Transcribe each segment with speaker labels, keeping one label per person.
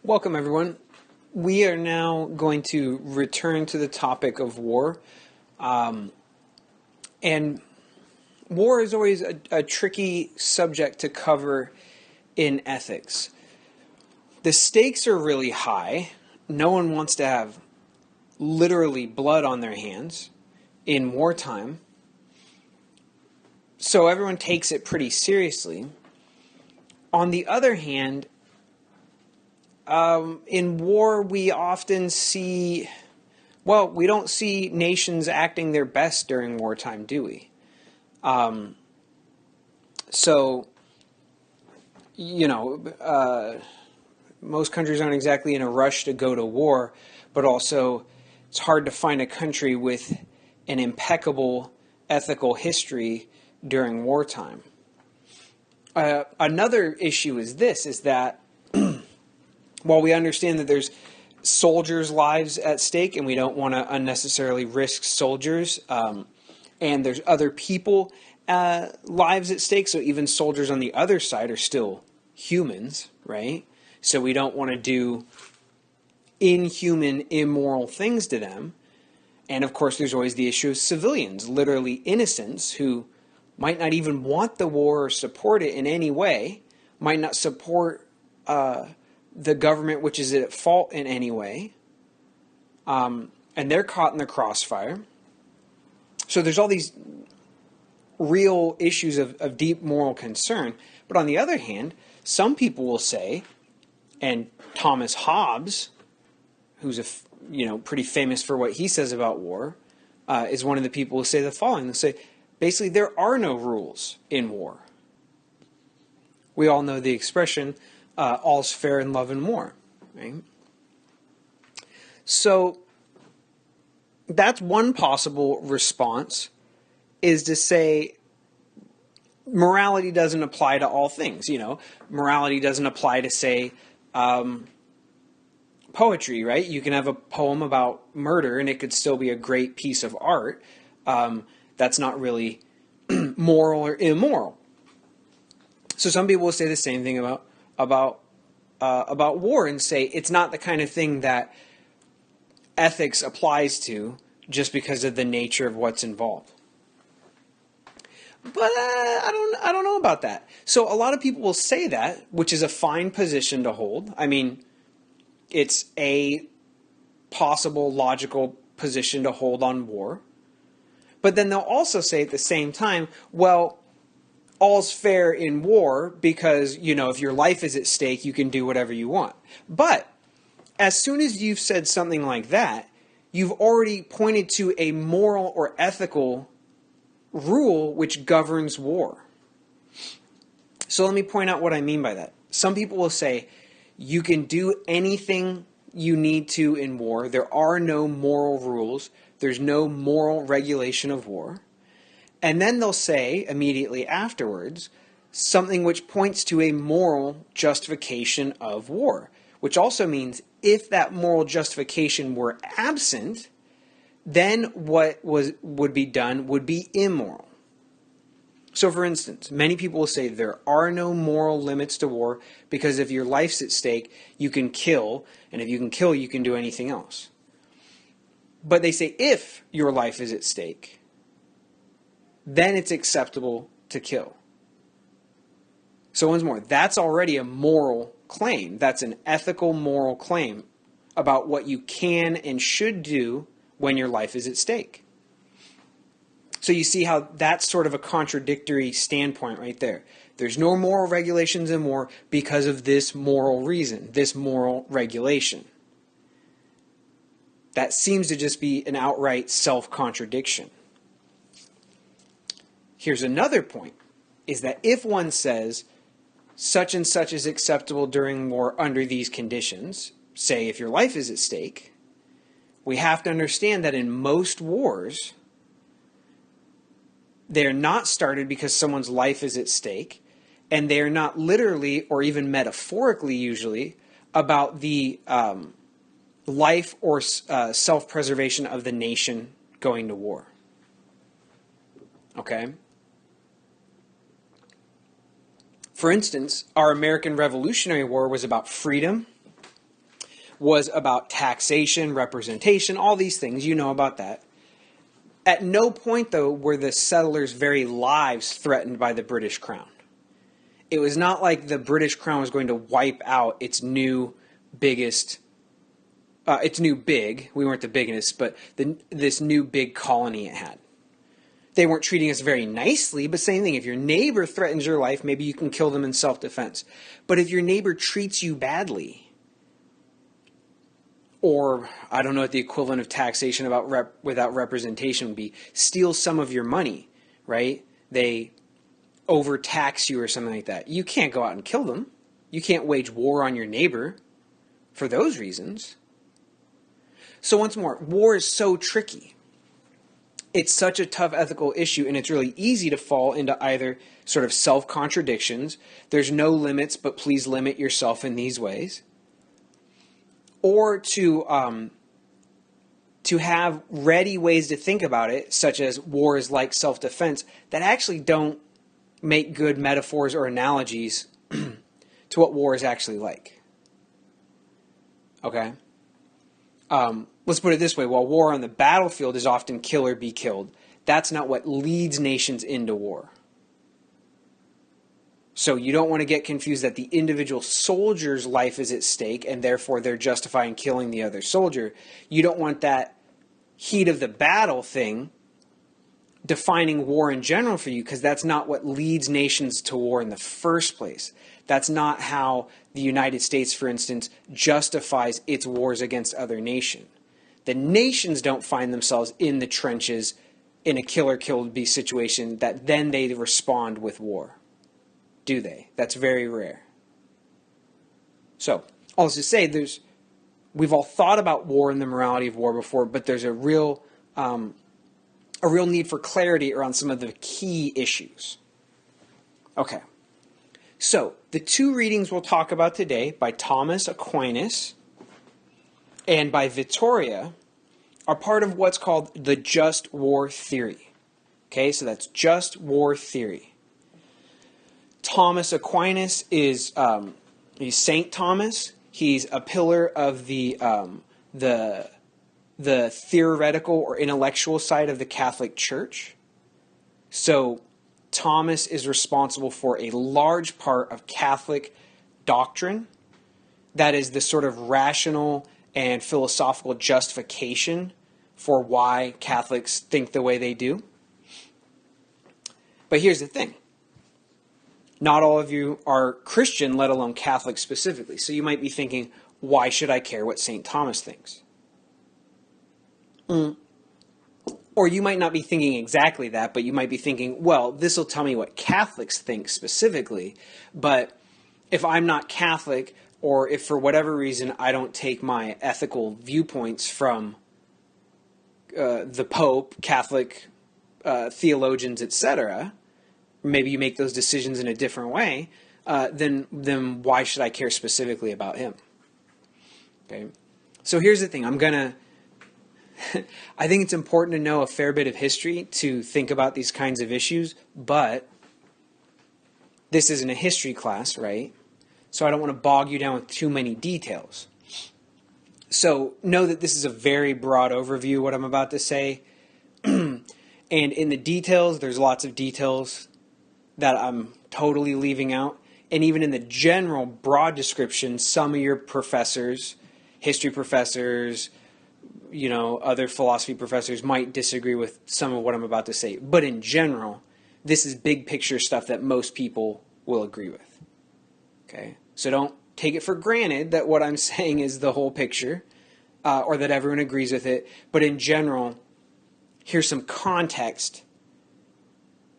Speaker 1: Welcome, everyone. We are now going to return to the topic of war. And war is always a tricky subject to cover in ethics. The stakes are really high. No one wants to have literally blood on their hands in wartime. So everyone takes it pretty seriously. On the other hand, in war, we often see, we don't see nations acting their best during wartime, do we? So, most countries aren't exactly in a rush to go to war, but also it's hard to find a country with an impeccable ethical history during wartime. Another issue is that while we understand that there's soldiers' lives at stake and we don't want to unnecessarily risk soldiers, and there's other people lives at stake, so even soldiers on the other side are still humans, right? So we don't want to do inhuman, immoral things to them. And of course, there's always the issue of civilians, literally innocents, who might not even want the war or support it in any way, might not support the government which is at fault in any way, and they're caught in the crossfire. So there's all these real issues of deep moral concern. But on the other hand, some people will say, and Thomas Hobbes, who's pretty famous for what he says about war, is one of the people who say the following. They'll say, basically, there are no rules in war. We all know the expression, all's fair in love and war, right? So that's one possible response, is to say morality doesn't apply to all things. Morality doesn't apply to, say, poetry, right? You can have a poem about murder and it could still be a great piece of art. That's not really moral or immoral. So some people will say the same thing about war and say it's not the kind of thing that ethics applies to just because of the nature of what's involved. But I don't know about that. So a lot of people will say that, which is a fine position to hold. I mean, it's a possible logical position to hold on war. But then they'll also say at the same time, well, all's fair in war because, if your life is at stake, you can do whatever you want. But as soon as you've said something like that, you've already pointed to a moral or ethical rule which governs war. So let me point out what I mean by that. Some people will say you can do anything you need to in war. There are no moral rules. There's no moral regulation of war. And then they'll say immediately afterwards something which points to a moral justification of war, which also means if that moral justification were absent, then what would be done would be immoral. So for instance, many people will say there are no moral limits to war because if your life's at stake, you can kill, and if you can kill, you can do anything else. But they say if your life is at stake, then it's acceptable to kill. So once more, that's already a moral claim. That's an ethical moral claim about what you can and should do when your life is at stake. So you see how that's sort of a contradictory standpoint right there. There's no moral regulations in war because of this moral reason, this moral regulation. That seems to just be an outright self-contradiction. Here's another point, is that if one says such and such is acceptable during war under these conditions, say if your life is at stake, we have to understand that in most wars, they're not started because someone's life is at stake, and they're not literally or even metaphorically usually about the life or self-preservation of the nation going to war. Okay? For instance, our American Revolutionary War was about freedom was about taxation, representation, all these things. You know about that. At no point, though, were the settlers' very lives threatened by the British Crown. It was not like the British Crown was going to wipe out its new biggest, its new big, we weren't the biggest, but this new big colony it had. They weren't treating us very nicely, but same thing. If your neighbor threatens your life, maybe you can kill them in self-defense. But if your neighbor treats you badly, or I don't know what the equivalent of taxation without representation would be, steal some of your money, right? They overtax you or something like that. You can't go out and kill them. You can't wage war on your neighbor for those reasons. So once more, war is so tricky. It's such a tough ethical issue, and it's really easy to fall into either sort of self-contradictions. There's no limits, but please limit yourself in these ways. Or to have ready ways to think about it, such as war is like self-defense, that actually don't make good metaphors or analogies to what war is actually like. Okay? Let's put it this way. While war on the battlefield is often kill or be killed, that's not what leads nations into war. So you don't want to get confused that the individual soldier's life is at stake and therefore they're justifying killing the other soldier. You don't want that heat of the battle thing defining war in general for you, because that's not what leads nations to war in the first place. That's not how the United States, for instance, justifies its wars against other nations. The nations don't find themselves in the trenches in a kill or killed be situation that then they respond with war. Do they? That's very rare. So, all this to say, we've all thought about war and the morality of war before, but there's a real need for clarity around some of the key issues. Okay. So, the two readings we'll talk about today by Thomas Aquinas and by Vitoria are part of what's called the just war theory. Okay, so that's just war theory. Thomas Aquinas is he's Saint Thomas. He's a pillar of the theoretical or intellectual side of the Catholic Church. So Thomas is responsible for a large part of Catholic doctrine. That is the sort of rational and philosophical justification for why Catholics think the way they do. But here's the thing. Not all of you are Christian, let alone Catholic specifically. So you might be thinking, why should I care what St. Thomas thinks? Or you might not be thinking exactly that, but you might be thinking, well, this will tell me what Catholics think specifically. But if I'm not Catholic, or if for whatever reason I don't take my ethical viewpoints from the Pope, Catholic theologians, etc., maybe you make those decisions in a different way, then why should I care specifically about him? Okay. So here's the thing. I think it's important to know a fair bit of history to think about these kinds of issues, but this isn't a history class, right? So I don't want to bog you down with too many details. So know that this is a very broad overview, what I'm about to say. And in the details, there's lots of details that I'm totally leaving out. And even in the general broad description, some of your professors, history professors, other philosophy professors might disagree with some of what I'm about to say. But in general, this is big picture stuff that most people will agree with. Okay? So don't take it for granted that what I'm saying is the whole picture, or that everyone agrees with it. But in general, here's some context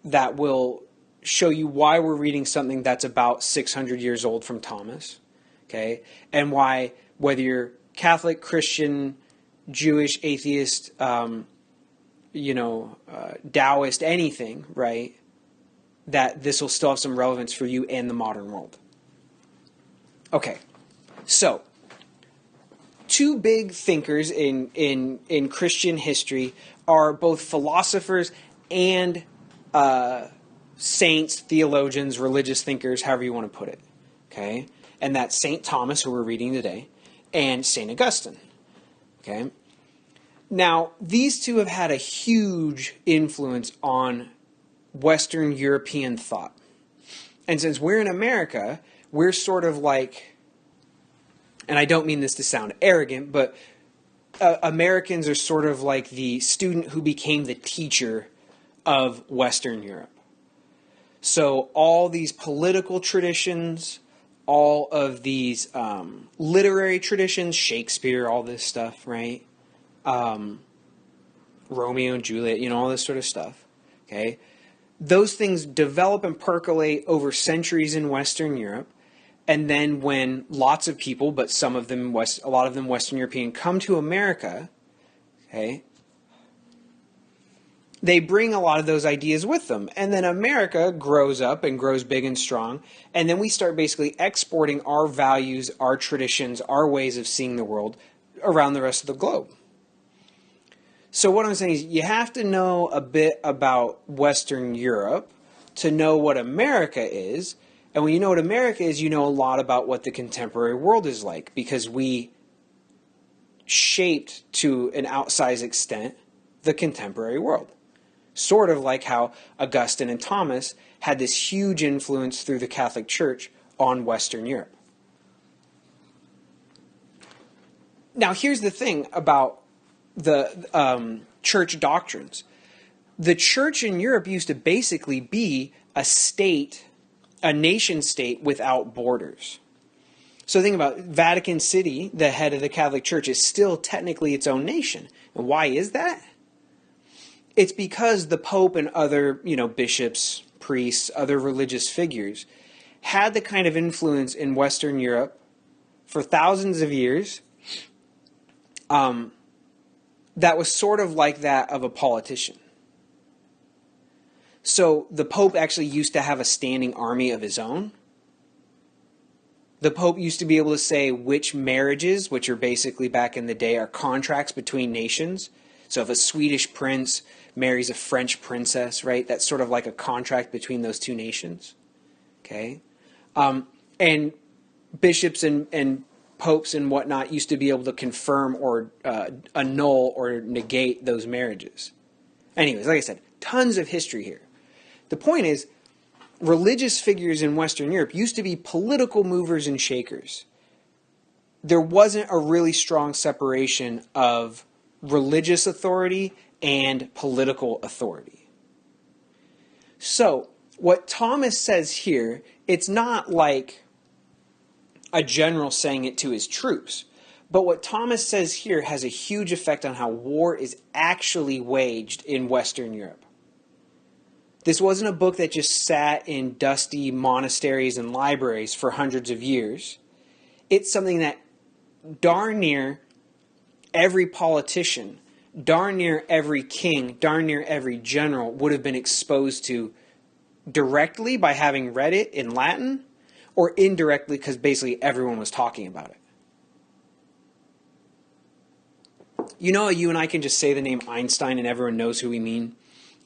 Speaker 1: that will show you why we're reading something that's about 600 years old from Thomas. Okay? And why, whether you're Catholic, Christian, Jewish, atheist, Taoist, anything, right, that this will still have some relevance for you and the modern world. Okay, so two big thinkers in Christian history are both philosophers and saints, theologians, religious thinkers, however you want to put it. Okay, and that's St. Thomas, who we're reading today, and St. Augustine. Okay? Now, these two have had a huge influence on Western European thought. And since we're in America, we're sort of like, and I don't mean this to sound arrogant, but Americans are sort of like the student who became the teacher of Western Europe. So all these political traditions, all of these literary traditions, Shakespeare, all this stuff, right? Romeo and Juliet, all this sort of stuff, okay? Those things develop and percolate over centuries in Western Europe. And then when lots of people, but some of them, a lot of them Western European, come to America, okay, they bring a lot of those ideas with them. And then America grows up and grows big and strong. And then we start basically exporting our values, our traditions, our ways of seeing the world around the rest of the globe. So what I'm saying is you have to know a bit about Western Europe to know what America is. And when you know what America is, you know a lot about what the contemporary world is like, because we shaped to an outsized extent the contemporary world. Sort of like how Augustine and Thomas had this huge influence through the Catholic Church on Western Europe. Now, here's the thing about the church doctrines. The church in Europe used to basically be a state, a nation state without borders. So think about Vatican City, the head of the Catholic Church, is still technically its own nation. And why is that? It's because the Pope and other, bishops, priests, other religious figures had the kind of influence in Western Europe for thousands of years that was sort of like that of a politician. So the Pope actually used to have a standing army of his own. The Pope used to be able to say which marriages, which are basically back in the day, are contracts between nations. So if a Swedish prince marries a French princess, right, that's sort of like a contract between those two nations. Okay? And bishops and popes and whatnot used to be able to confirm or annul or negate those marriages. Anyways, like I said, tons of history here. The point is, religious figures in Western Europe used to be political movers and shakers. There wasn't a really strong separation of religious authority and political authority. So, what Thomas says here, it's not like a general saying it to his troops. But what Thomas says here has a huge effect on how war is actually waged in Western Europe. This wasn't a book that just sat in dusty monasteries and libraries for hundreds of years. It's something that darn near every politician, darn near every king, darn near every general would have been exposed to directly by having read it in Latin, or indirectly because basically everyone was talking about it. You and I can just say the name Einstein and everyone knows who we mean.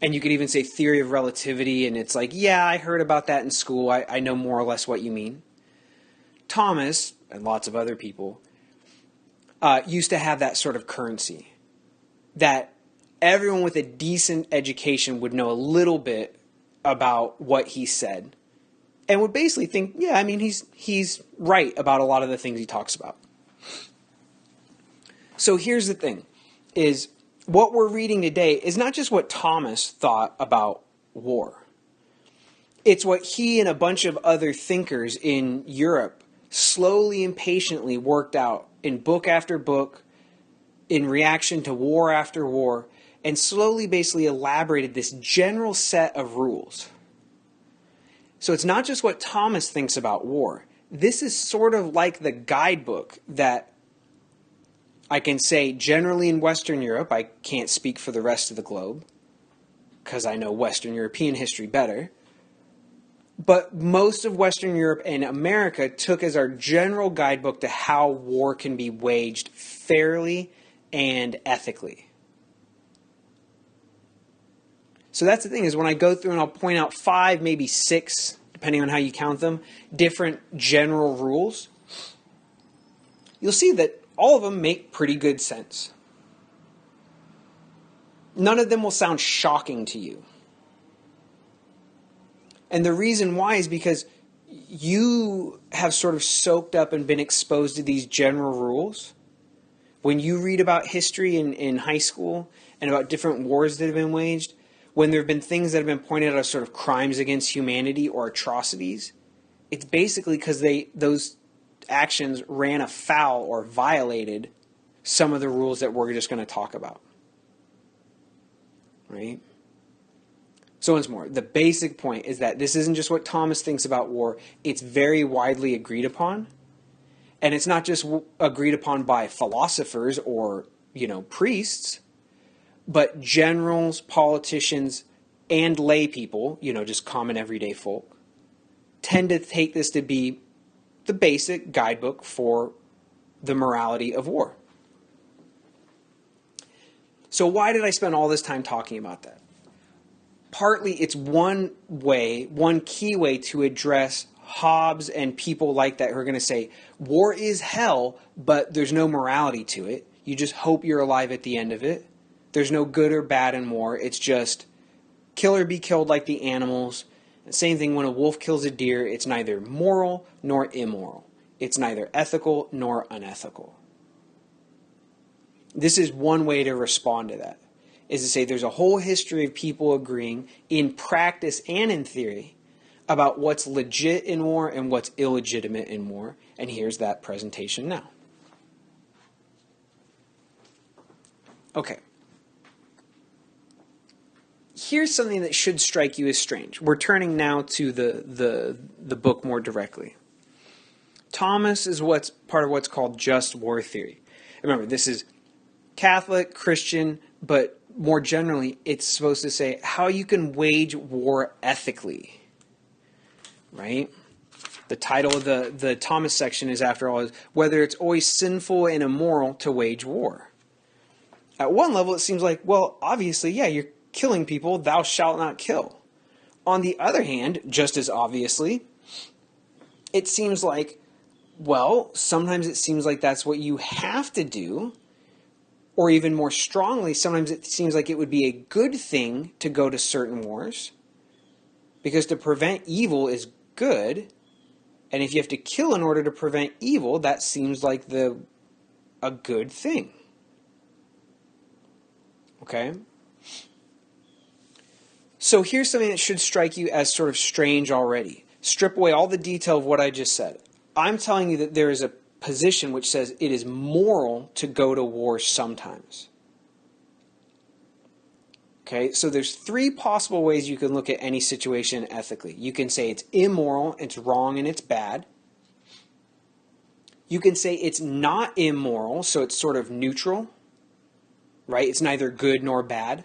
Speaker 1: And you could even say theory of relativity and it's like, yeah, I heard about that in school. I know more or less what you mean. Thomas, and lots of other people, used to have that sort of currency. That everyone with a decent education would know a little bit about what he said. And would basically think, yeah, he's right about a lot of the things he talks about. So here's the thing, is what we're reading today is not just what Thomas thought about war. It's what he and a bunch of other thinkers in Europe slowly and patiently worked out in book after book, in reaction to war after war, and slowly basically elaborated this general set of rules. So it's not just what Thomas thinks about war. This is sort of like the guidebook that I can say generally in Western Europe. I can't speak for the rest of the globe because I know Western European history better. But most of Western Europe and America took as our general guidebook to how war can be waged fairly and ethically. So that's the thing, is when I go through and I'll point out 5, maybe 6, depending on how you count them, different general rules. you'll see that all of them make pretty good sense. None of them will sound shocking to you. And the reason why is because you have sort of soaked up and been exposed to these general rules. When you read about history in high school and about different wars that have been waged, when there have been things that have been pointed out as sort of crimes against humanity or atrocities, it's basically because those actions ran afoul or violated some of the rules that we're just going to talk about. Right? So once more, the basic point is that this isn't just what Thomas thinks about war. It's very widely agreed upon. And it's not just agreed upon by philosophers or, priests, but generals, politicians, and lay people, just common everyday folk, tend to take this to be the basic guidebook for the morality of war. So why did I spend all this time talking about that? Partly it's one key way to address Hobbes and people like that who are going to say, war is hell, but there's no morality to it. You just hope you're alive at the end of it. There's no good or bad in war. It's just kill or be killed like the animals. The same thing when a wolf kills a deer. It's neither moral nor immoral. It's neither ethical nor unethical. This is one way to respond to that, is to say there's a whole history of people agreeing in practice and in theory about what's legit in war and what's illegitimate in war. And here's that presentation now. Okay. Here's something that should strike you as strange. We're turning now to the book more directly. Thomas is part of what's called just war theory. Remember, this is Catholic, Christian, but more generally, it's supposed to say how you can wage war ethically, right? The title of the Thomas section is, after all, is whether it's always sinful and immoral to wage war. At one level, it seems like, well, obviously, yeah, you're killing people, thou shalt not kill. On the other hand, just as obviously, it seems like, well, sometimes it seems like that's what you have to do. Or even more strongly, sometimes it seems like it would be a good thing to go to certain wars. Because to prevent evil is good. And if you have to kill in order to prevent evil, that seems like a good thing. Okay? So here's something that should strike you as sort of strange already. Strip away all the detail of what I just said. I'm telling you that there is a position which says it is moral to go to war sometimes. Okay, so there's three possible ways you can look at any situation ethically. You can say it's immoral, it's wrong, and it's bad. You can say it's not immoral, so it's sort of neutral, right? It's neither good nor bad.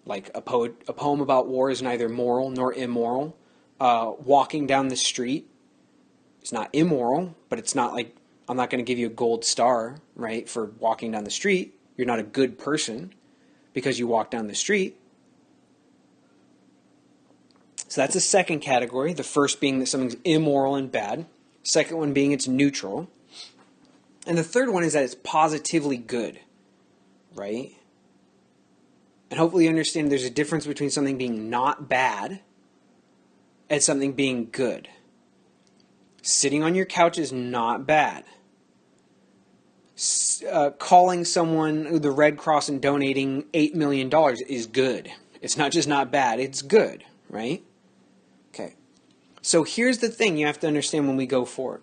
Speaker 1: Like a poem about war is neither moral nor immoral. Walking down the street, it's not immoral, but it's not like, I'm not going to give you a gold star, right, for walking down the street. You're not a good person because you walk down the street. So that's the second category. The first being that something's immoral and bad. Second one being it's neutral. And the third one is that it's positively good, right? And hopefully you understand there's a difference between something being not bad and something being good. Sitting on your couch is not bad. Calling someone the Red Cross and donating $8 million is good. It's not just not bad, it's good, right? Okay. So here's the thing you have to understand when we go forward.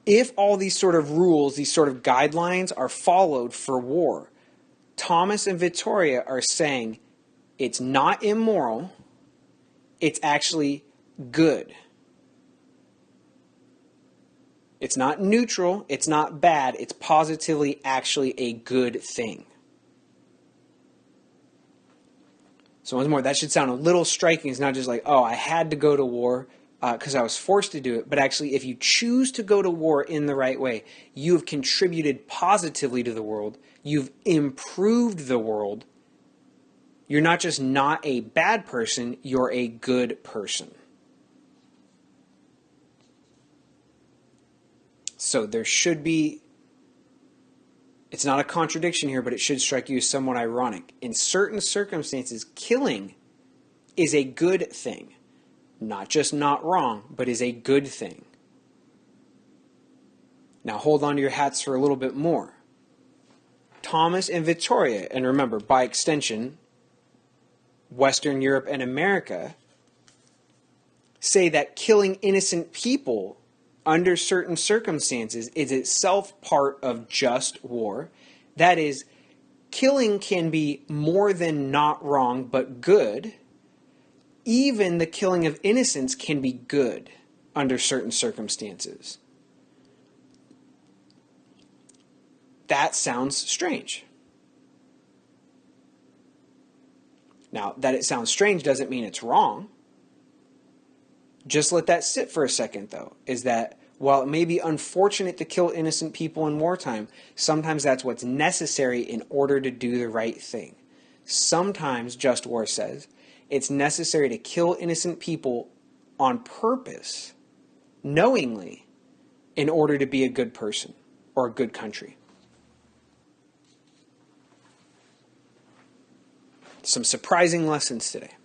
Speaker 1: If all these sort of rules, these sort of guidelines are followed for war, Thomas and Vitoria are saying it's not immoral, it's actually good. It's not neutral, it's not bad, it's positively actually a good thing. So once more, that should sound a little striking. It's not just like, oh, I had to go to war because I was forced to do it. But actually, if you choose to go to war in the right way, you have contributed positively to the world. You've improved the world. You're not just not a bad person, you're a good person. So there should be, it's not a contradiction here, but it should strike you as somewhat ironic. In certain circumstances, killing is a good thing. Not just not wrong, but is a good thing. Now hold on to your hats for a little bit more. Thomas and Vitoria, and remember, by extension, Western Europe and America, say that killing innocent people under certain circumstances is itself part of just war. That is, killing can be more than not wrong, but good. Even the killing of innocents can be good under certain circumstances. That sounds strange. Now, that it sounds strange doesn't mean it's wrong. Just let that sit for a second, though, is that while it may be unfortunate to kill innocent people in wartime, sometimes that's what's necessary in order to do the right thing. Sometimes, Just War says, it's necessary to kill innocent people on purpose, knowingly, in order to be a good person or a good country. Some surprising lessons today.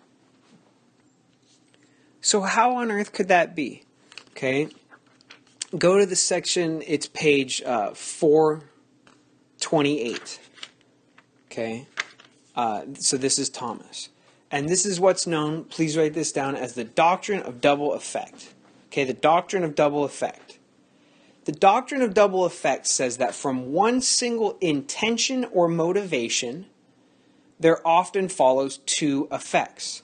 Speaker 1: So how on earth could that be? Okay, go to the section, it's page 428. Okay, so this is Thomas. And this is what's known, please write this down, as the doctrine of double effect. Okay, the doctrine of double effect. The doctrine of double effect says that from one single intention or motivation, there often follows two effects.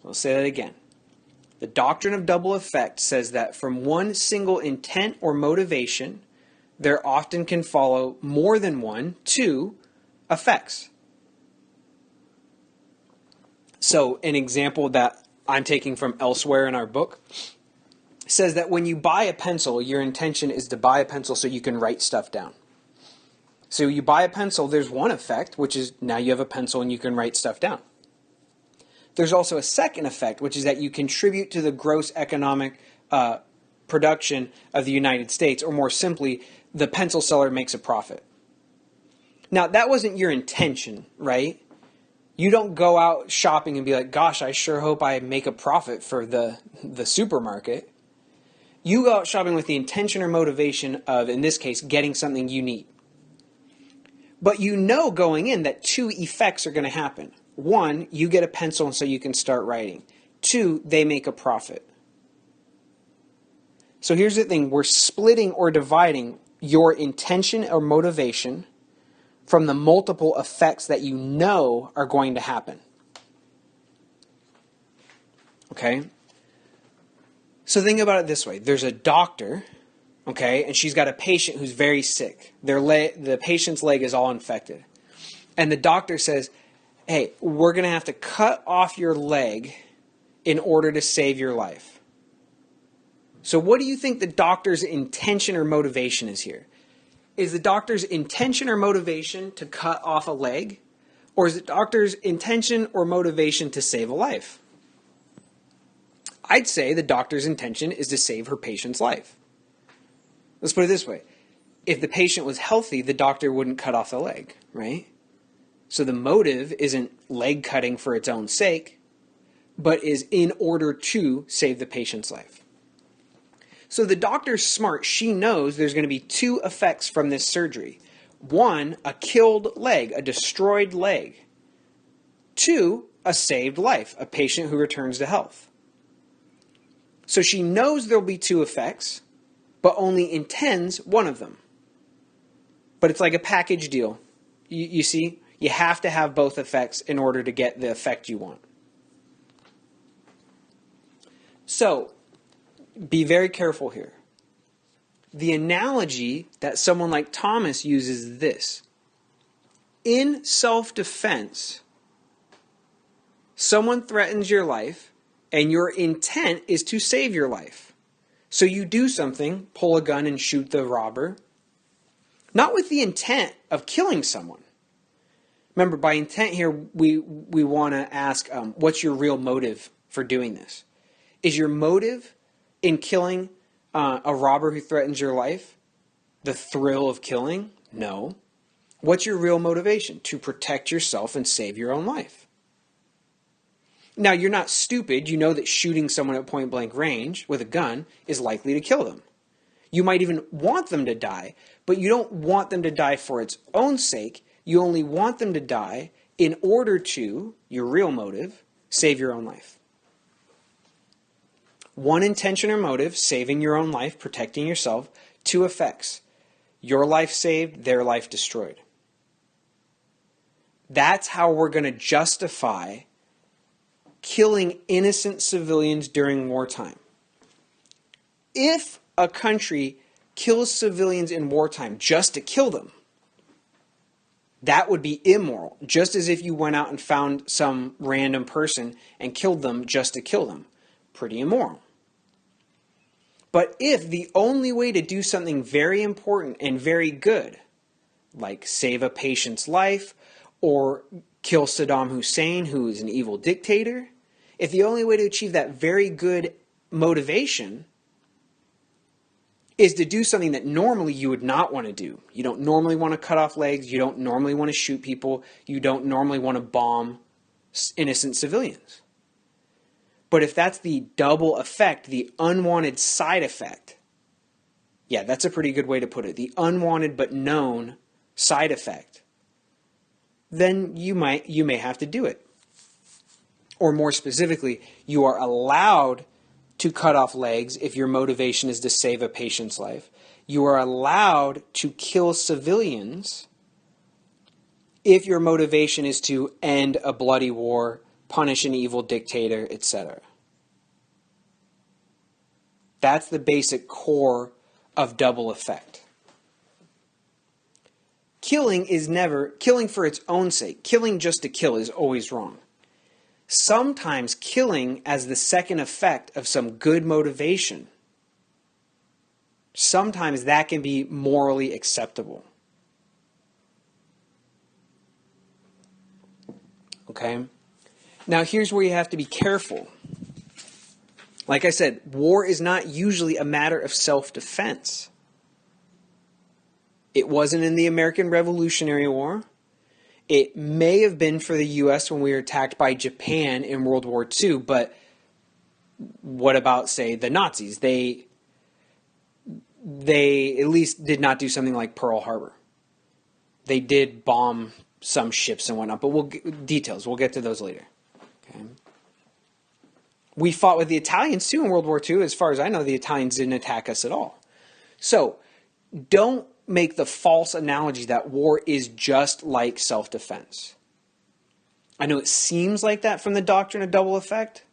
Speaker 1: I'll say that again. The doctrine of double effect says that from one single intent or motivation, there often can follow more than one, two effects. So an example that I'm taking from elsewhere in our book says that when you buy a pencil, your intention is to buy a pencil so you can write stuff down. So you buy a pencil, there's one effect, which is now you have a pencil and you can write stuff down. There's also a second effect, which is that you contribute to the gross economic production of the United States, or more simply, the pencil seller makes a profit. Now, that wasn't your intention, right? You don't go out shopping and be like, gosh, I sure hope I make a profit for the supermarket. You go out shopping with the intention or motivation of, in this case, getting something you need. But you know going in that two effects are going to happen. One, you get a pencil and so you can start writing. Two, they make a profit. So here's the thing. We're splitting or dividing your intention or motivation from the multiple effects that you know are going to happen. Okay? So think about it this way. There's a doctor, okay, and she's got a patient who's very sick. The patient's leg is all infected. And the doctor says, hey, we're going to have to cut off your leg in order to save your life. So what do you think the doctor's intention or motivation is here? Is the doctor's intention or motivation to cut off a leg? Or is the doctor's intention or motivation to save a life? I'd say the doctor's intention is to save her patient's life. Let's put it this way. If the patient was healthy, the doctor wouldn't cut off the leg, right? So the motive isn't leg cutting for its own sake, but is in order to save the patient's life. So the doctor's smart. She knows there's going to be two effects from this surgery. One, a killed leg, a destroyed leg. Two, a saved life, a patient who returns to health. So she knows there'll be two effects, but only intends one of them. But it's like a package deal. You see, you have to have both effects in order to get the effect you want. So, be very careful here. The analogy that someone like Thomas uses is this. In self-defense, someone threatens your life, and your intent is to save your life. So you do something, pull a gun and shoot the robber, not with the intent of killing someone. Remember, by intent here, we want to ask, what's your real motive for doing this? Is your motive in killing a robber who threatens your life The thrill of killing? No. What's your real motivation? To protect yourself and save your own life. Now, you're not stupid. You know that shooting someone at point blank range with a gun is likely to kill them. You might even want them to die, but you don't want them to die for its own sake. You only want them to die in order to, your real motive, save your own life. One intention or motive, saving your own life, protecting yourself. Two effects, your life saved, their life destroyed. That's how we're going to justify killing innocent civilians during wartime. If a country kills civilians in wartime just to kill them, that would be immoral, just as if you went out and found some random person and killed them just to kill them. Pretty immoral. But if the only way to do something very important and very good, like save a patient's life or kill Saddam Hussein, who is an evil dictator, if the only way to achieve that very good motivation is to do something that normally you would not want to do. You don't normally want to cut off legs. You don't normally want to shoot people. You don't normally want to bomb innocent civilians. But if that's the double effect, the unwanted side effect, yeah, that's a pretty good way to put it, the unwanted but known side effect, then you may have to do it. Or more specifically, you are allowed to cut off legs if your motivation is to save a patient's life. You are allowed to kill civilians if your motivation is to end a bloody war, punish an evil dictator, etc. That's the basic core of double effect. Killing is never, killing for its own sake, killing just to kill is always wrong. Sometimes killing as the second effect of some good motivation, sometimes that can be morally acceptable. Okay? Now here's where you have to be careful. Like I said, war is not usually a matter of self-defense. It wasn't in the American Revolutionary War. It may have been for the U.S. when we were attacked by Japan in World War II, but what about, say, the Nazis? They at least did not do something like Pearl Harbor. They did bomb some ships and whatnot, but we'll get to those later. Okay. We fought with the Italians too in World War II. As far as I know, the Italians didn't attack us at all. So don't make the false analogy that war is just like self-defense. I know it seems like that from the doctrine of double effect.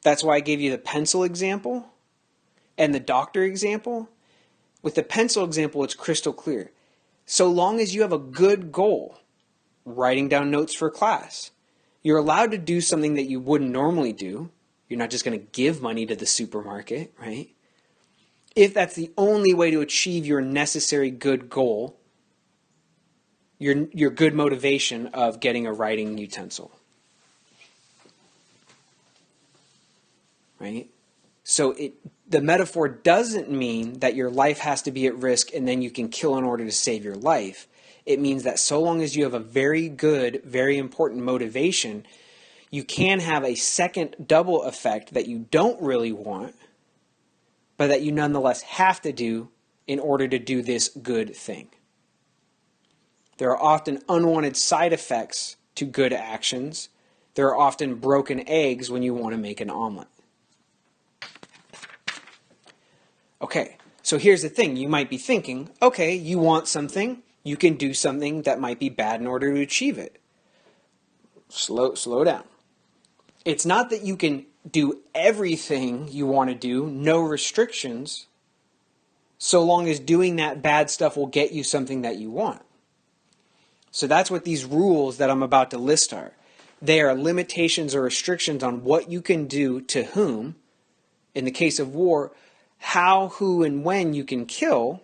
Speaker 1: That's why I gave you the pencil example and the doctor example. With the pencil example, it's crystal clear. So long as you have a good goal, writing down notes for class, you're allowed to do something that you wouldn't normally do. You're not just going to give money to the supermarket, right? If that's the only way to achieve your necessary good goal, your good motivation of getting a writing utensil. Right? So the metaphor doesn't mean that your life has to be at risk and then you can kill in order to save your life. It means that so long as you have a very good, very important motivation, you can have a second double effect that you don't really want, but that you nonetheless have to do in order to do this good thing. There are often unwanted side effects to good actions. There are often broken eggs when you want to make an omelet. Okay, so here's the thing. You might be thinking, okay, you want something, you can do something that might be bad in order to achieve it. Slow down. It's not that you can do everything you want to do, no restrictions, so long as doing that bad stuff will get you something that you want. So that's what these rules that I'm about to list are. They are limitations or restrictions on what you can do to whom, in the case of war, how, who, and when you can kill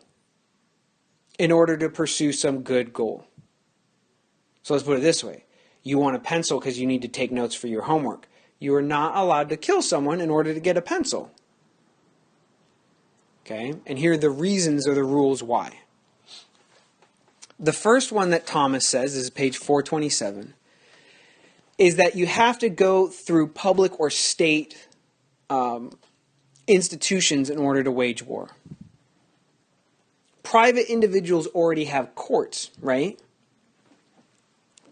Speaker 1: in order to pursue some good goal. So let's put it this way. You want a pencil because you need to take notes for your homework. You are not allowed to kill someone in order to get a pencil. Okay? And here are the reasons or the rules why. The first one that Thomas says, this is page 427, is that you have to go through public or state institutions in order to wage war. Private individuals already have courts, right?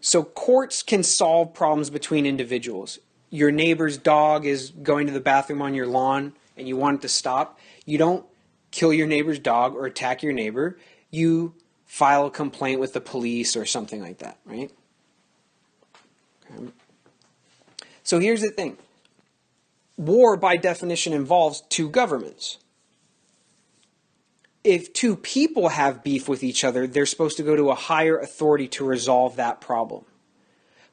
Speaker 1: So courts can solve problems between individuals. Your neighbor's dog is going to the bathroom on your lawn and you want it to stop. You don't kill your neighbor's dog or attack your neighbor. You file a complaint with the police or something like that, right? Okay. So here's the thing. War, by definition, involves two governments. If two people have beef with each other, they're supposed to go to a higher authority to resolve that problem.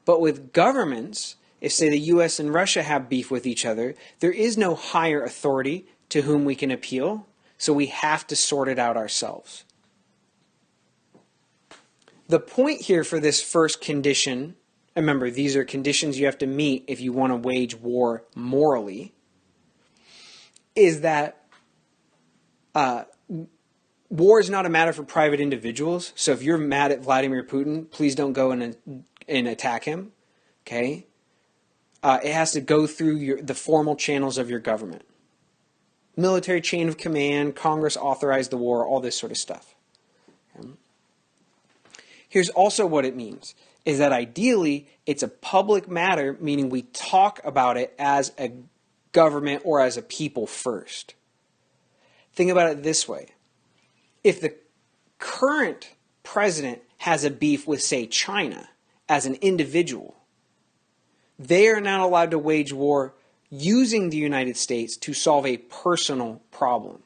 Speaker 1: But with governments, if, say, the US and Russia have beef with each other, there is no higher authority to whom we can appeal, so we have to sort it out ourselves. The point here for this first condition, remember, these are conditions you have to meet if you want to wage war morally, is that war is not a matter for private individuals. So if you're mad at Vladimir Putin, please don't go and attack him. Okay? It has to go through the formal channels of your government. Military chain of command, Congress authorized the war, all this sort of stuff. Okay? Here's also what it means, is that ideally it's a public matter, meaning we talk about it as a government or as a people first. Think about it this way. If the current president has a beef with, say, China as an individual, they are not allowed to wage war using the United States to solve a personal problem.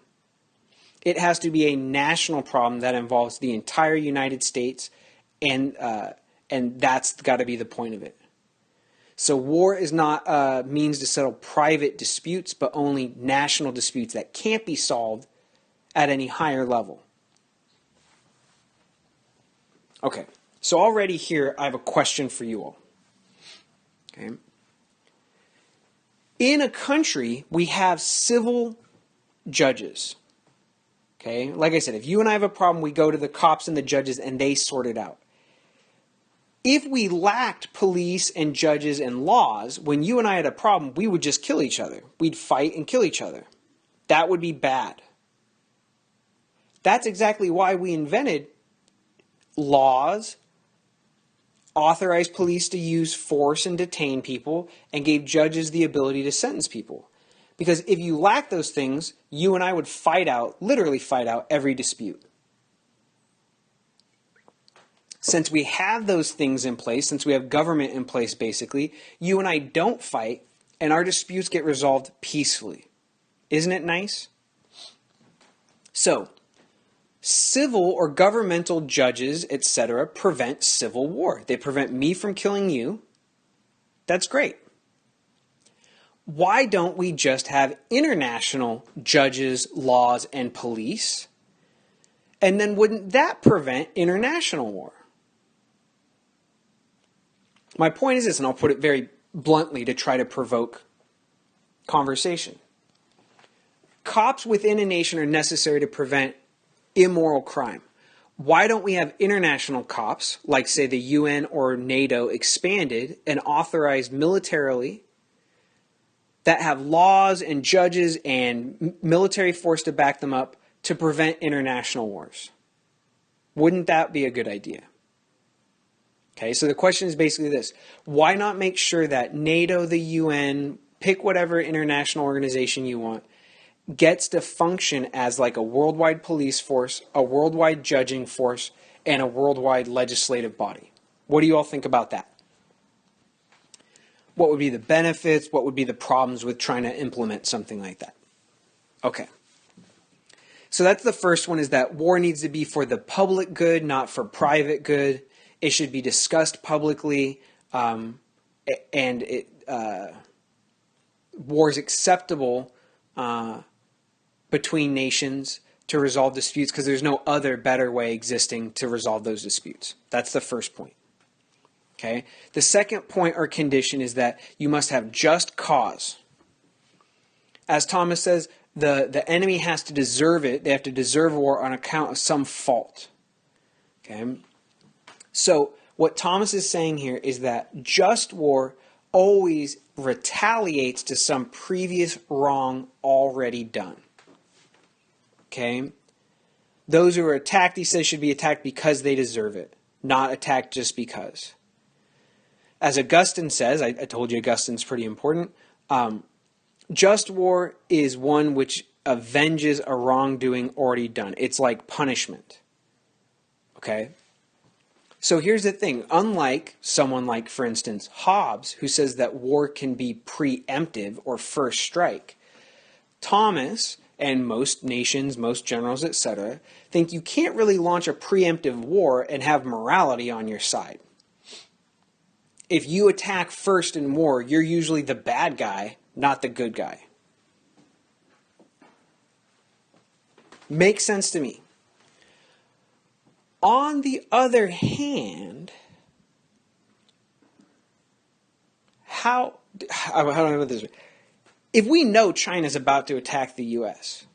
Speaker 1: It has to be a national problem that involves the entire United States, and that's got to be the point of it. So war is not a means to settle private disputes, but only national disputes that can't be solved at any higher level. Okay, so already here I have a question for you all. Okay. In a country, we have civil judges. Okay, like I said, if you and I have a problem, we go to the cops and the judges and they sort it out. If we lacked police and judges and laws, when you and I had a problem, we would just kill each other. We'd fight and kill each other. That would be bad. That's exactly why we invented laws, authorized police to use force and detain people, and gave judges the ability to sentence people. Because if you lack those things, you and I would literally fight out every dispute. Since we have those things in place, since we have government in place basically, you and I don't fight, and our disputes get resolved peacefully. Isn't it nice? So, civil or governmental judges, etc., prevent civil war. They prevent me from killing you. That's great. Why don't we just have international judges, laws, and police? And then wouldn't that prevent international war? My point is this, and I'll put it very bluntly to try to provoke conversation. Cops within a nation are necessary to prevent immoral crime. Why don't we have international cops, like say the UN or NATO expanded and authorized militarily, that have laws and judges and military force to back them up to prevent international wars? Wouldn't that be a good idea? Okay, so the question is basically this. Why not make sure that NATO, the UN, pick whatever international organization you want, gets to function as like a worldwide police force, a worldwide judging force, and a worldwide legislative body? What do you all think about that? What would be the benefits? What would be the problems with trying to implement something like that? Okay. So that's the first one, is that war needs to be for the public good, not for private good. It should be discussed publicly, and war is acceptable between nations to resolve disputes because there's no other better way existing to resolve those disputes. That's the first point. Okay. The second point or condition is that you must have just cause. As Thomas says, the enemy has to deserve it. They have to deserve war on account of some fault. Okay. So what Thomas is saying here is that just war always retaliates to some previous wrong already done. Okay? Those who are attacked, he says, should be attacked because they deserve it, not attacked just because. As Augustine says, I told you Augustine's pretty important, just war is one which avenges a wrongdoing already done. It's like punishment. Okay? So here's the thing. Unlike someone like, for instance, Hobbes, who says that war can be preemptive or first strike, Thomas and most nations, most generals, etc., think you can't really launch a preemptive war and have morality on your side. If you attack first in war, you're usually the bad guy, not the good guy. Makes sense to me. On the other hand, how do I put this? If we know China's about to attack the U.S.,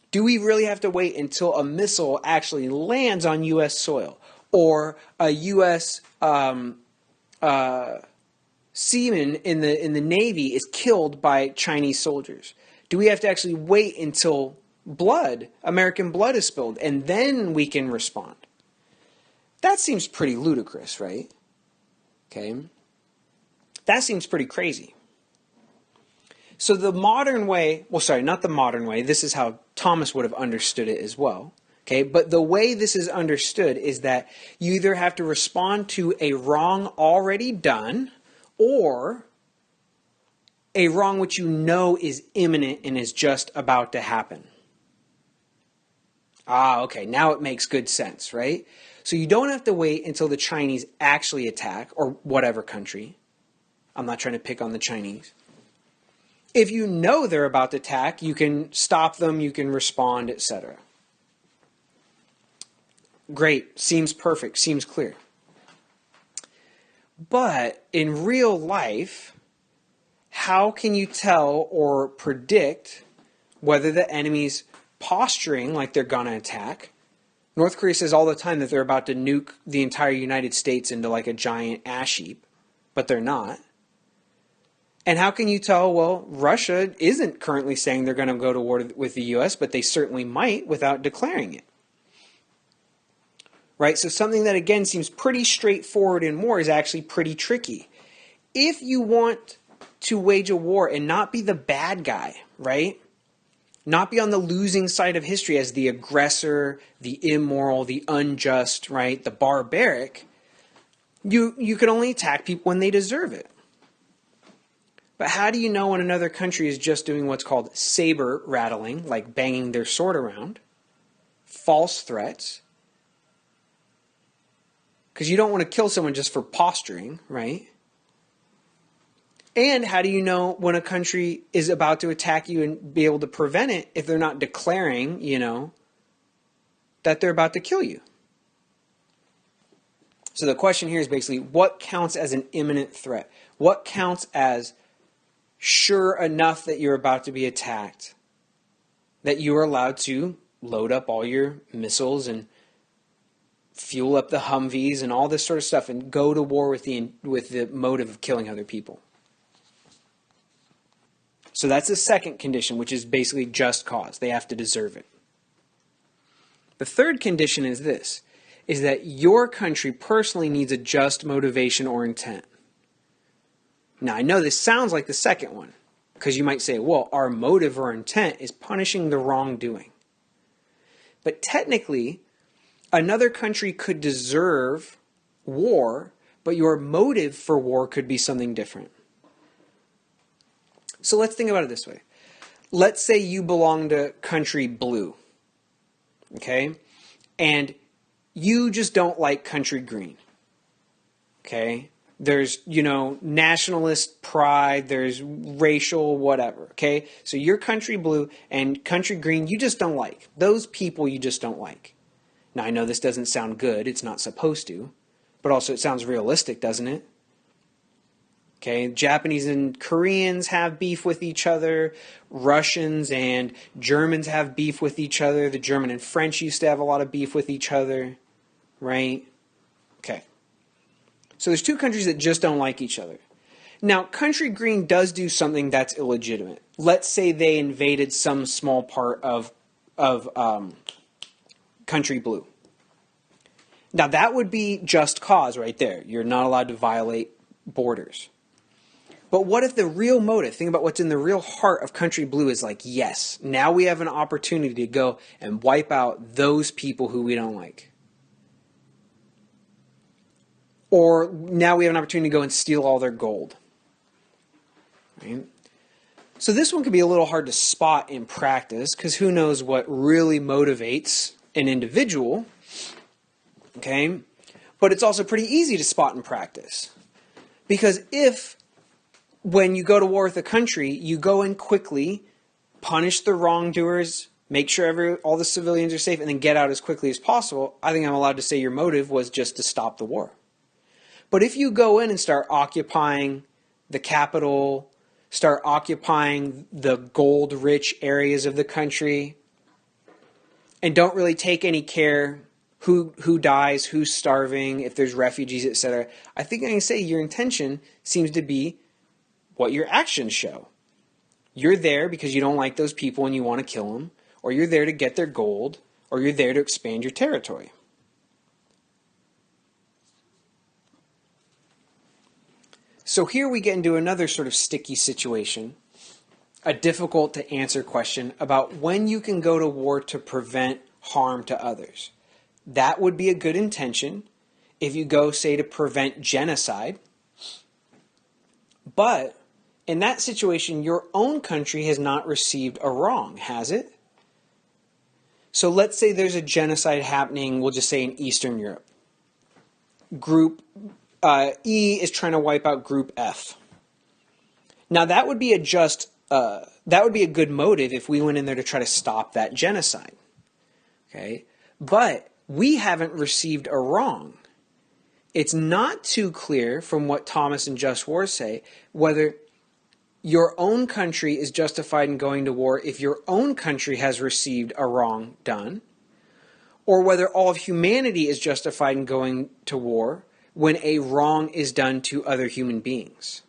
Speaker 1: do we really have to wait until a missile actually lands on U.S. soil, or a U.S. seaman in the Navy is killed by Chinese soldiers? Do we have to actually wait until American blood is spilled, and then we can respond? That seems pretty ludicrous, right? Okay. That seems pretty crazy. So the modern way, well, sorry, not the modern way. This is how Thomas would have understood it as well. Okay, but the way this is understood is that you either have to respond to a wrong already done, or a wrong which you know is imminent and is just about to happen. Okay, now it makes good sense, right? So you don't have to wait until the Chinese actually attack, or whatever country. I'm not trying to pick on the Chinese. If you know they're about to attack, you can stop them, you can respond, etc. Great, seems perfect, seems clear. But in real life, how can you tell or predict whether the enemy's posturing like they're going to attack? North Korea says all the time that they're about to nuke the entire United States into like a giant ash heap, but they're not. And how can you tell, well, Russia isn't currently saying they're going to go to war with the U.S., but they certainly might without declaring it. Right? So something that, again, seems pretty straightforward in war is actually pretty tricky. If you want to wage a war and not be the bad guy, right? Not be on the losing side of history as the aggressor, the immoral, the unjust, right? The barbaric, you can only attack people when they deserve it. But how do you know when another country is just doing what's called saber rattling, like banging their sword around, false threats? Because you don't want to kill someone just for posturing, right? And how do you know when a country is about to attack you and be able to prevent it if they're not declaring, that they're about to kill you? So the question here is basically, what counts as an imminent threat? What counts as sure enough that you're about to be attacked, that you are allowed to load up all your missiles and fuel up the Humvees and all this sort of stuff and go to war with the motive of killing other people? So that's the second condition, which is basically just cause. They have to deserve it. The third condition is this, is that your country personally needs a just motivation or intent. Now, I know this sounds like the second one, because you might say, well, our motive or intent is punishing the wrongdoing. But technically, another country could deserve war, but your motive for war could be something different. So let's think about it this way. Let's say you belong to country blue, okay? And you just don't like country green, okay? There's, nationalist pride, there's racial whatever, okay? So you're country blue and country green you just don't like. Those people you just don't like. Now, I know this doesn't sound good. It's not supposed to. But also it sounds realistic, doesn't it? Okay, Japanese and Koreans have beef with each other. Russians and Germans have beef with each other. The German and French used to have a lot of beef with each other. right? Okay. So there's two countries that just don't like each other. Now, Country Green does do something that's illegitimate. Let's say they invaded some small part of Country Blue. Now, that would be just cause right there. You're not allowed to violate borders. But what if the real motive, think about what's in the real heart of Country Blue, is like, yes, now we have an opportunity to go and wipe out those people who we don't like. Or now we have an opportunity to go and steal all their gold. Right? So this one can be a little hard to spot in practice, because who knows what really motivates an individual. Okay? But it's also pretty easy to spot in practice. Because if, when you go to war with a country, you go in quickly, punish the wrongdoers, make sure all the civilians are safe, and then get out as quickly as possible, I think I'm allowed to say your motive was just to stop the war. But if you go in and start occupying the capital, start occupying the gold-rich areas of the country, and don't really take any care who dies, who's starving, if there's refugees, etc., I think I can say your intention seems to be what your actions show. You're there because you don't like those people and you want to kill them, or you're there to get their gold, or you're there to expand your territory. So here we get into another sort of sticky situation, a difficult to answer question about when you can go to war to prevent harm to others. That would be a good intention if you go, say, to prevent genocide. But in that situation, your own country has not received a wrong, has it? So let's say there's a genocide happening, we'll just say in Eastern Europe. Group E is trying to wipe out Group F. Now that would be a good motive if we went in there to try to stop that genocide. Okay? But we haven't received a wrong. It's not too clear from what Thomas and Just War say whether your own country is justified in going to war if your own country has received a wrong done, or whether all of humanity is justified in going to war when a wrong is done to other human beings.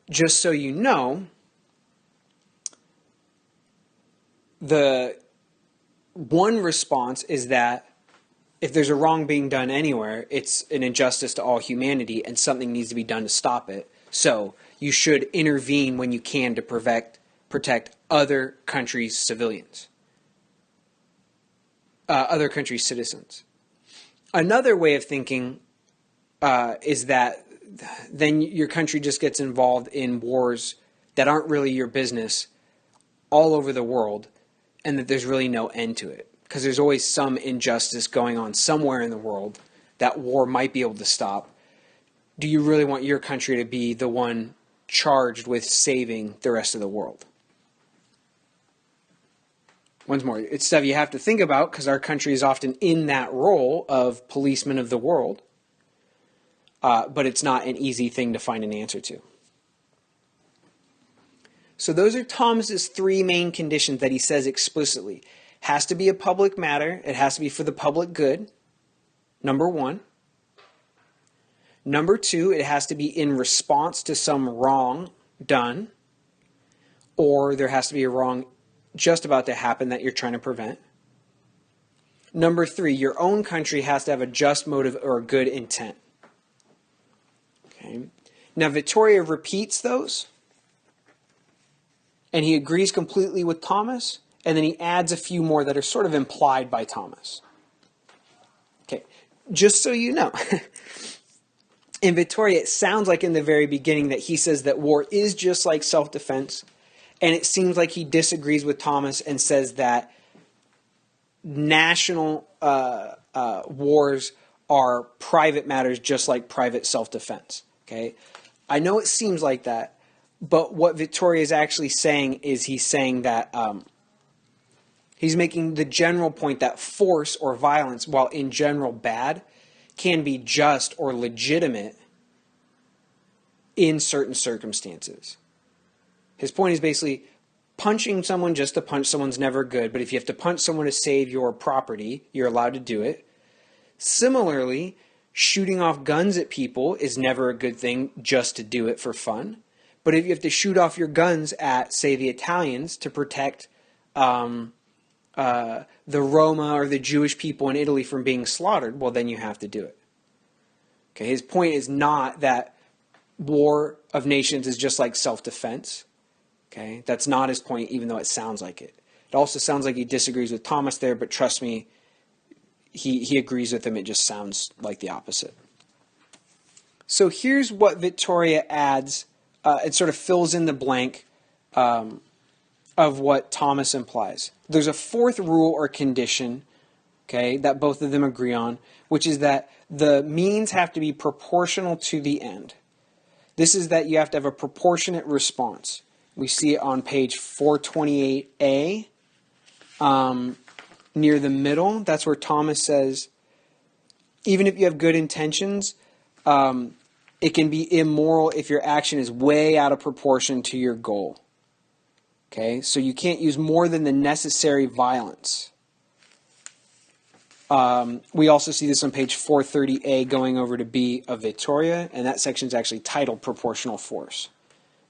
Speaker 1: Just so you know, the one response is that if there's a wrong being done anywhere, it's an injustice to all humanity and something needs to be done to stop it. So you should intervene when you can to protect other countries' civilians, other countries' citizens. Another way of thinking is that then your country just gets involved in wars that aren't really your business all over the world, and that there's really no end to it. Because there's always some injustice going on somewhere in the world that war might be able to stop. Do you really want your country to be the one charged with saving the rest of the world? Once more, it's stuff you have to think about because our country is often in that role of policeman of the world. But it's not an easy thing to find an answer to. So those are Thomas's three main conditions that he says explicitly. Has to be a public matter. It has to be for the public good. Number one. Number two, it has to be in response to some wrong done. Or there has to be a wrong just about to happen that you're trying to prevent. Number three, your own country has to have a just motive or a good intent. Okay. Now, Vitoria repeats those. And he agrees completely with Thomas. And then he adds a few more that are sort of implied by Thomas. Okay, just so you know, in Vitoria, it sounds like in the very beginning that he says that war is just like self-defense. And it seems like he disagrees with Thomas and says that national wars are private matters just like private self-defense. Okay, I know it seems like that, but what Vitoria is actually saying is he's saying that he's making the general point that force or violence, while in general bad, can be just or legitimate in certain circumstances. His point is basically, punching someone just to punch someone's never good, but if you have to punch someone to save your property, you're allowed to do it. Similarly, shooting off guns at people is never a good thing just to do it for fun. But if you have to shoot off your guns at, say, the Italians to protect the Roma or the Jewish people in Italy from being slaughtered, well, then you have to do it. Okay, his point is not that war of nations is just like self-defense. Okay, that's not his point, even though it sounds like it. It also sounds like he disagrees with Thomas there, but trust me, he agrees with him. It just sounds like the opposite. So here's what Vitoria adds. It sort of fills in the blank of what Thomas implies. There's a fourth rule or condition, okay, that both of them agree on, which is that the means have to be proportional to the end. This is that you have to have a proportionate response. We see it on page 428A, near the middle. That's where Thomas says, even if you have good intentions, it can be immoral if your action is way out of proportion to your goal. Okay, so you can't use more than the necessary violence. We also see this on page 430A going over to B of Vitoria, and that section is actually titled Proportional Force.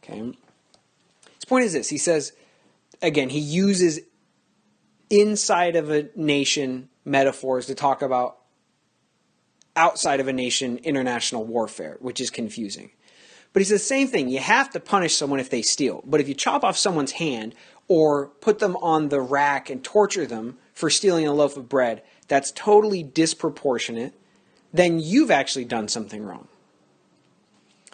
Speaker 1: Okay. His point is this. He says, again, he uses inside of a nation metaphors to talk about outside of a nation international warfare, which is confusing. But he says the same thing. You have to punish someone if they steal. But if you chop off someone's hand or put them on the rack and torture them for stealing a loaf of bread, that's totally disproportionate. Then you've actually done something wrong.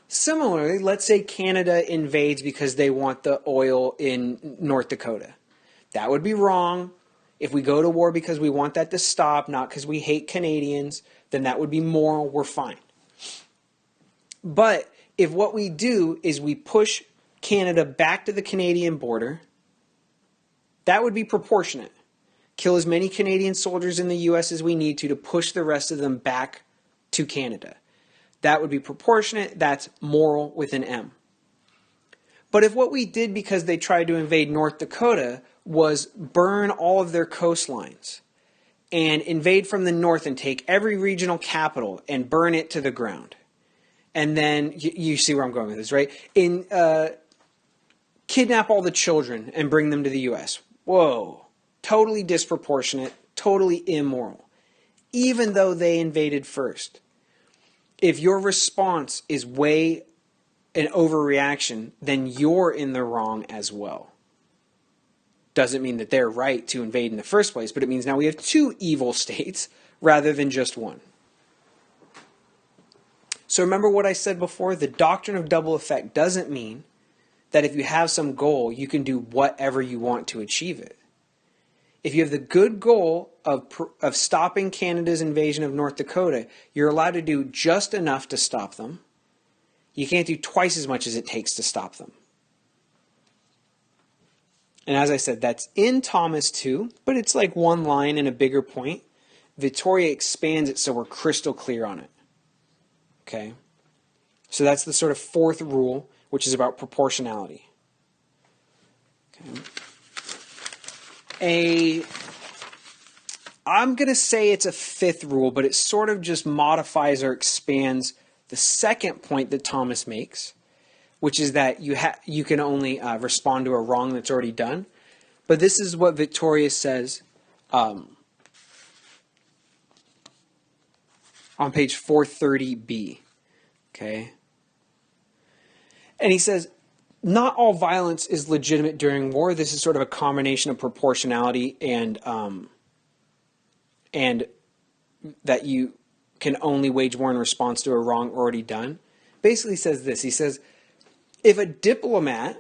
Speaker 1: Similarly, let's say Canada invades because they want the oil in North Dakota. That would be wrong. If we go to war because we want that to stop, not because we hate Canadians, then that would be moral. We're fine. But if what we do is we push Canada back to the Canadian border, that would be proportionate. Kill as many Canadian soldiers in the U.S. as we need to push the rest of them back to Canada. That would be proportionate. That's moral with an M. But if what we did because they tried to invade North Dakota was burn all of their coastlines and invade from the north and take every regional capital and burn it to the ground, and then you see where I'm going with this, right? Kidnap all the children and bring them to the U.S. Whoa. Totally disproportionate, totally immoral, even though they invaded first. If your response is way an overreaction, then you're in the wrong as well. Doesn't mean that they're right to invade in the first place, but it means now we have two evil states rather than just one. So remember what I said before? The doctrine of double effect doesn't mean that if you have some goal, you can do whatever you want to achieve it. If you have the good goal of stopping Canada's invasion of North Dakota, you're allowed to do just enough to stop them. You can't do twice as much as it takes to stop them. And as I said, that's in Thomas too, but it's like one line and a bigger point. Vitoria expands it so we're crystal clear on it. Okay? So that's the sort of fourth rule, which is about proportionality. Okay. I'm going to say it's a fifth rule, but it sort of just modifies or expands the second point that Thomas makes, which is that you can only respond to a wrong that's already done. But this is what Vitoria says on page 430b. Okay? And he says, not all violence is legitimate during war. This is sort of a combination of proportionality and that you can only wage war in response to a wrong already done. Basically says this. He says, if a diplomat,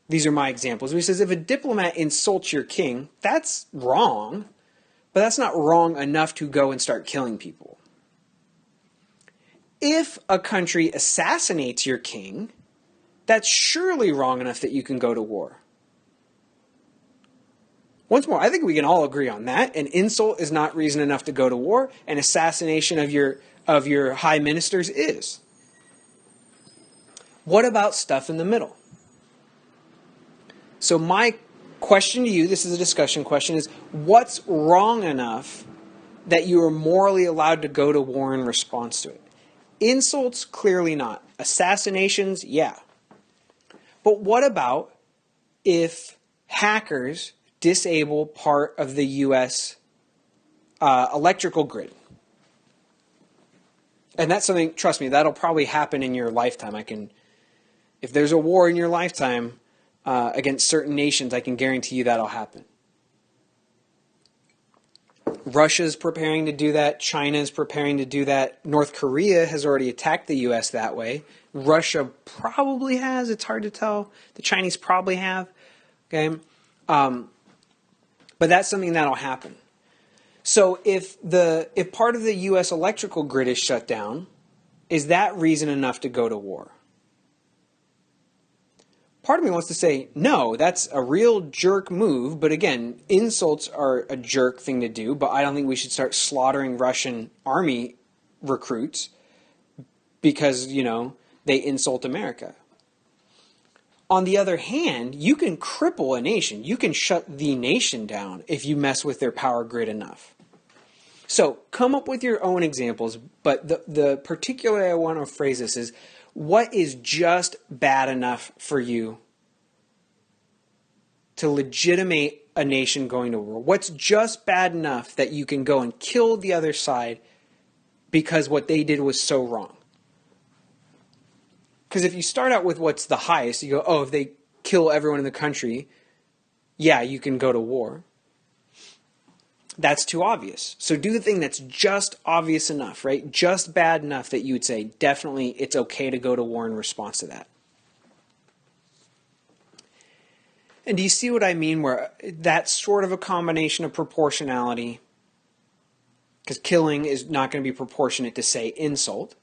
Speaker 1: these are my examples, he says, if a diplomat insults your king, that's wrong, but that's not wrong enough to go and start killing people. If a country assassinates your king, that's surely wrong enough that you can go to war. Once more, I think we can all agree on that. An insult is not reason enough to go to war. An assassination of your high ministers is. What about stuff in the middle? So my question to you, this is a discussion question, is what's wrong enough that you are morally allowed to go to war in response to it? Insults, clearly not. Assassinations, yeah. But what about if hackers disable part of the U.S. Electrical grid? And that's something, trust me, that'll probably happen in your lifetime. If there's a war in your lifetime against certain nations, I can guarantee you that'll happen. Russia's preparing to do that. China's preparing to do that. North Korea has already attacked the U.S. that way. Russia probably has. It's hard to tell. The Chinese probably have. Okay, but that's something that'll happen. So if part of the U.S. electrical grid is shut down, is that reason enough to go to war? Part of me wants to say, no, that's a real jerk move. But again, insults are a jerk thing to do. But I don't think we should start slaughtering Russian army recruits because, they insult America. On the other hand, you can cripple a nation. You can shut the nation down if you mess with their power grid enough. So come up with your own examples. But the particular way I want to phrase this is, what is just bad enough for you to legitimate a nation going to war? What's just bad enough that you can go and kill the other side because what they did was so wrong? Because if you start out with what's the highest, you go, oh, if they kill everyone in the country, yeah, you can go to war. That's too obvious. So do the thing that's just obvious enough, right? Just bad enough that you would say, definitely it's okay to go to war in response to that. And do you see what I mean? Where that's sort of a combination of proportionality, because killing is not going to be proportionate to, say, insult.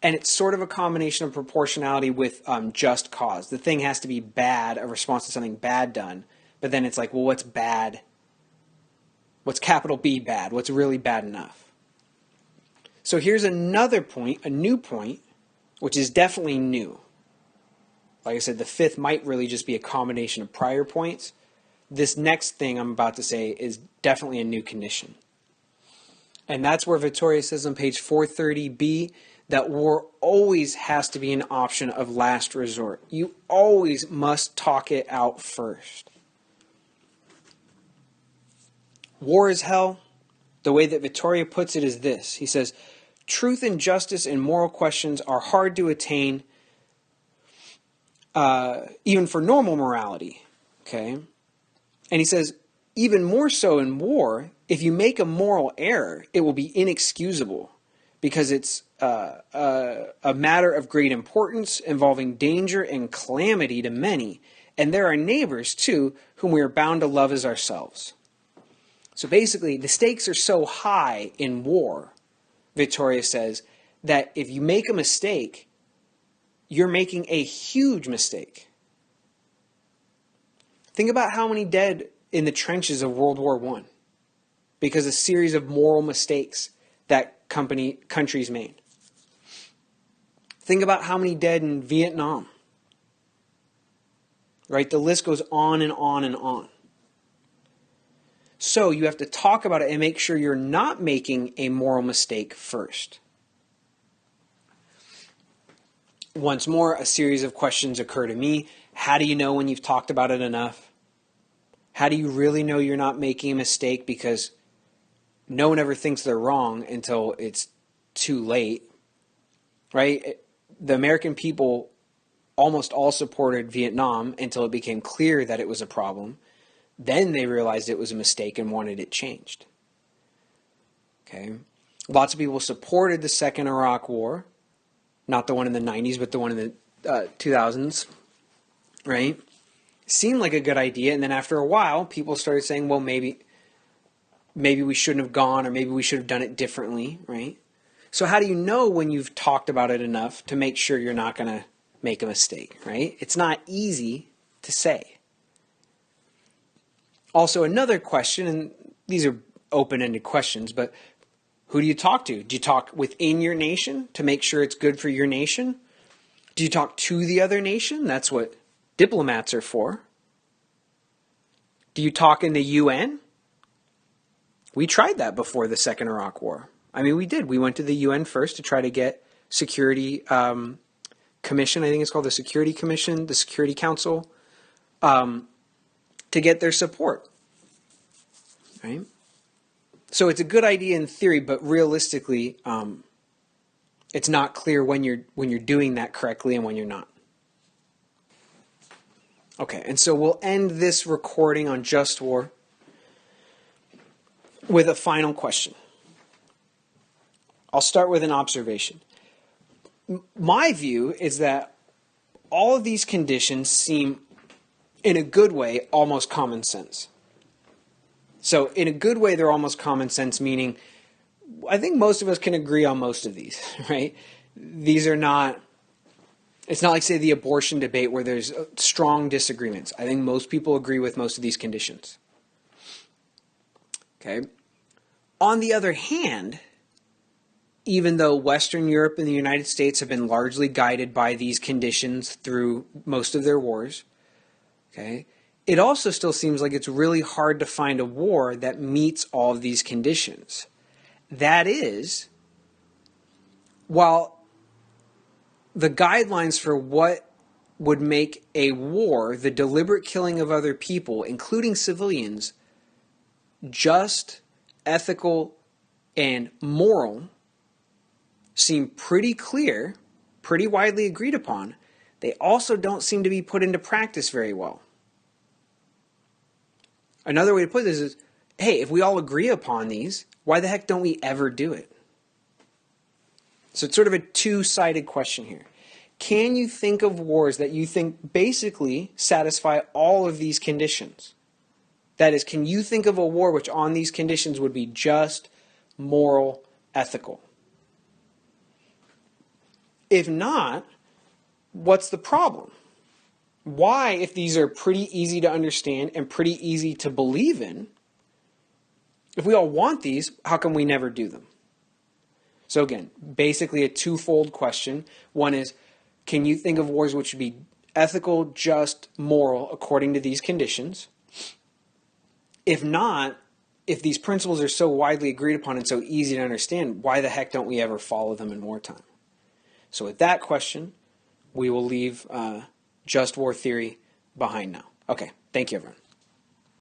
Speaker 1: And it's sort of a combination of proportionality with just cause. The thing has to be bad, a response to something bad done. But then it's like, well, what's bad? What's capital B bad? What's really bad enough? So here's another point, a new point, which is definitely new. Like I said, the fifth might really just be a combination of prior points. This next thing I'm about to say is definitely a new condition. And that's where Vitoria says on page 430b that war always has to be an option of last resort. You always must talk it out first. War is hell. The way that Vitoria puts it is this. He says, truth and justice in moral questions are hard to attain, even for normal morality. Okay? And he says, even more so in war, if you make a moral error, it will be inexcusable because it's a matter of great importance involving danger and calamity to many. And there are neighbors, too, whom we are bound to love as ourselves. So basically, the stakes are so high in war, Vitoria says, that if you make a mistake, you're making a huge mistake. Think about how many dead in the trenches of World War I because a series of moral mistakes that countries made. Think about how many dead in Vietnam. Right? The list goes on and on and on. So you have to talk about it and make sure you're not making a moral mistake first. Once more, a series of questions occur to me. How do you know when you've talked about it enough? How do you really know you're not making a mistake? Because no one ever thinks they're wrong until it's too late, right? The American people almost all supported Vietnam until it became clear that it was a problem. Then they realized it was a mistake and wanted it changed. Okay. Lots of people supported the second Iraq War, not the one in the 90s, but the one in the 2000s, right? Seemed like a good idea, and then after a while, people started saying, well, maybe we shouldn't have gone, or maybe we should have done it differently, right? So how do you know when you've talked about it enough to make sure you're not going to make a mistake, right? It's not easy to say. Also, another question, and these are open-ended questions, but who do you talk to? Do you talk within your nation to make sure it's good for your nation? Do you talk to the other nation? That's what diplomats are for. Do you talk in the UN? We tried that before the Second Iraq War. I mean, we did. We went to the UN first to try to get Security Commission, I think it's called the Security Commission, the Security Council, to get their support. Right? So it's a good idea in theory, but realistically, it's not clear when you're doing that correctly and when you're not. Okay, and so we'll end this recording on just war with a final question. I'll start with an observation. My view is that all of these conditions seem, in a good way, almost common sense. So in a good way, they're almost common sense, meaning I think most of us can agree on most of these, right? These are not, it's not like, say, the abortion debate where there's strong disagreements. I think most people agree with most of these conditions. Okay. On the other hand, even though Western Europe and the United States have been largely guided by these conditions through most of their wars, okay, it also still seems like it's really hard to find a war that meets all of these conditions. That is, while the guidelines for what would make a war, the deliberate killing of other people, including civilians, just, ethical, and moral, seem pretty clear, pretty widely agreed upon, they also don't seem to be put into practice very well. Another way to put this is, hey, if we all agree upon these, why the heck don't we ever do it? So it's sort of a two-sided question here. Can you think of wars that you think basically satisfy all of these conditions? That is, can you think of a war which on these conditions would be just, moral, ethical? If not, what's the problem? Why, if these are pretty easy to understand and pretty easy to believe in, if we all want these, how come we never do them? So again, basically a twofold question. One is, can you think of wars which would be ethical, just, moral, according to these conditions? If not, if these principles are so widely agreed upon and so easy to understand, why the heck don't we ever follow them in wartime? So with that question, we will leave just war theory behind now. Okay, thank you, everyone.